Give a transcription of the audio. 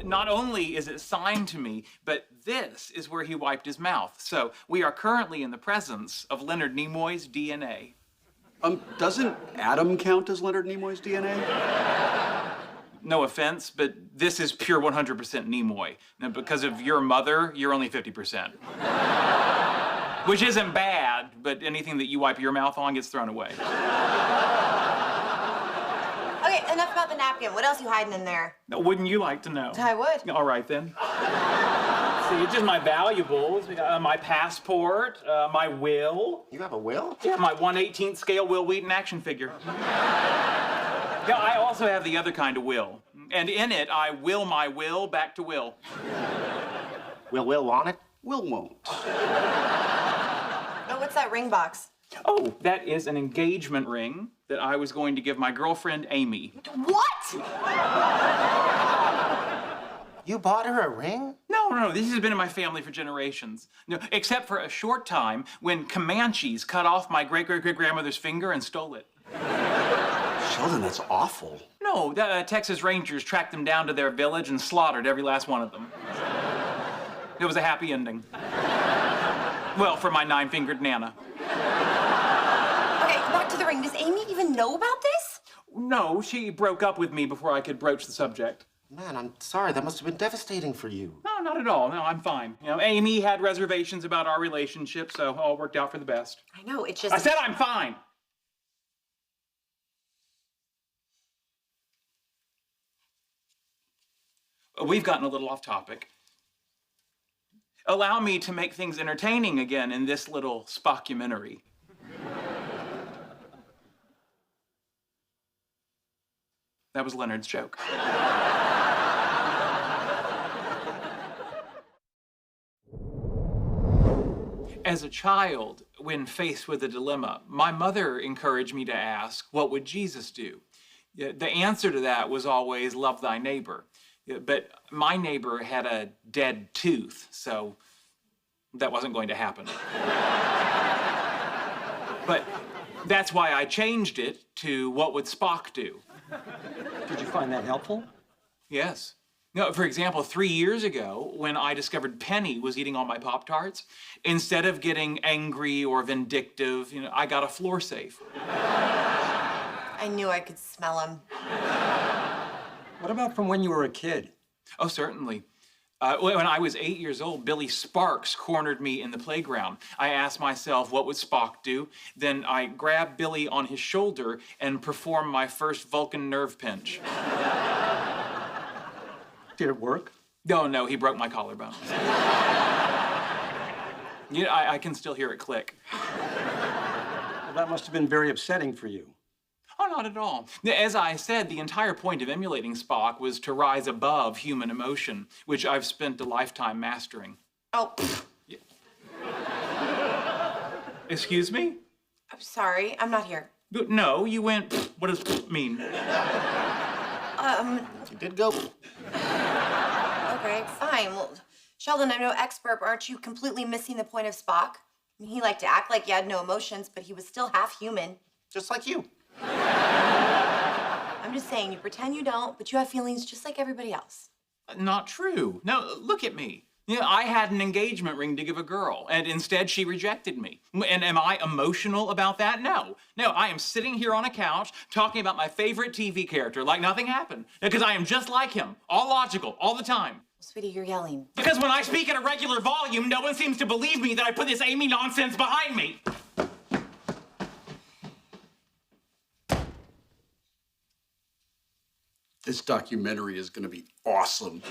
Not only is it signed to me, but this is where he wiped his mouth. So we are currently in the presence of Leonard Nimoy's DNA. Doesn't Adam count as Leonard Nimoy's DNA? No offense, but this is pure 100% Nimoy. Now, because of your mother, you're only 50%. Which isn't bad, but anything that you wipe your mouth on gets thrown away. Okay, enough about the napkin. What else are you hiding in there? Now, wouldn't you like to know? I would. All right, then. See, it's just my valuables. We got my passport, my will. You have a will? Yeah, my 1/18 scale Will Wheaton action figure. Yeah, I also have the other kind of will. And in it, I will my will back to Will. Will Will want it? Will won't. Oh, what's that ring box? Oh, that is an engagement ring that I was going to give my girlfriend, Amy. What? You bought her a ring? No, this has been in my family for generations. No, except for a short time when Comanches cut off my great-great-great-grandmother's finger and stole it. Sheldon, that's awful. No, the Texas Rangers tracked them down to their village and slaughtered every last one of them. It was a happy ending. Well, for my 9-fingered Nana. Okay, back to the ring. Does Amy even know about this? No, she broke up with me before I could broach the subject. Man, I'm sorry. That must have been devastating for you. No, not at all. No, I'm fine. You know, Amy had reservations about our relationship, so all worked out for the best. I know, it's just... I said I'm fine. We've gotten a little off topic. Allow me to make things entertaining again in this little Spockumentary. That was Leonard's joke. As a child, when faced with a dilemma, my mother encouraged me to ask, what would Jesus do? The answer to that was always, love thy neighbor. But my neighbor had a dead tooth, so that wasn't going to happen. But that's why I changed it to what would Spock do? Did you find that helpful? Yes. No, for example, 3 years ago, when I discovered Penny was eating all my Pop-Tarts, instead of getting angry or vindictive, I got a floor safe. I knew I could smell him. What about from when you were a kid? Oh, certainly. When I was 8 years old, Billy Sparks cornered me in the playground. I asked myself, what would Spock do? Then I grabbed Billy on his shoulder and performed my first Vulcan nerve pinch. Did it work? No, he broke my collarbone. I can still hear it click. Well, that must have been very upsetting for you. Oh, not at all. As I said, the entire point of emulating Spock was to rise above human emotion, which I've spent a lifetime mastering. Oh, Yeah. Excuse me? I'm sorry. I'm not here. No, you went, what does mean? You did go. Okay, fine. Well, Sheldon, I'm no expert, but aren't you completely missing the point of Spock? I mean, he liked to act like he had no emotions, but he was still half human. Just like you. I'm just saying, you pretend you don't, but you have feelings just like everybody else. Not true. No, look at me. I had an engagement ring to give a girl, and instead she rejected me. And am I emotional about that? No, I am sitting here on a couch talking about my favorite TV character like nothing happened. Because I am just like him, all logical, all the time. Sweetie, you're yelling. Because when I speak at a regular volume, no one seems to believe me that I put this Amy nonsense behind me. This documentary is going to be awesome.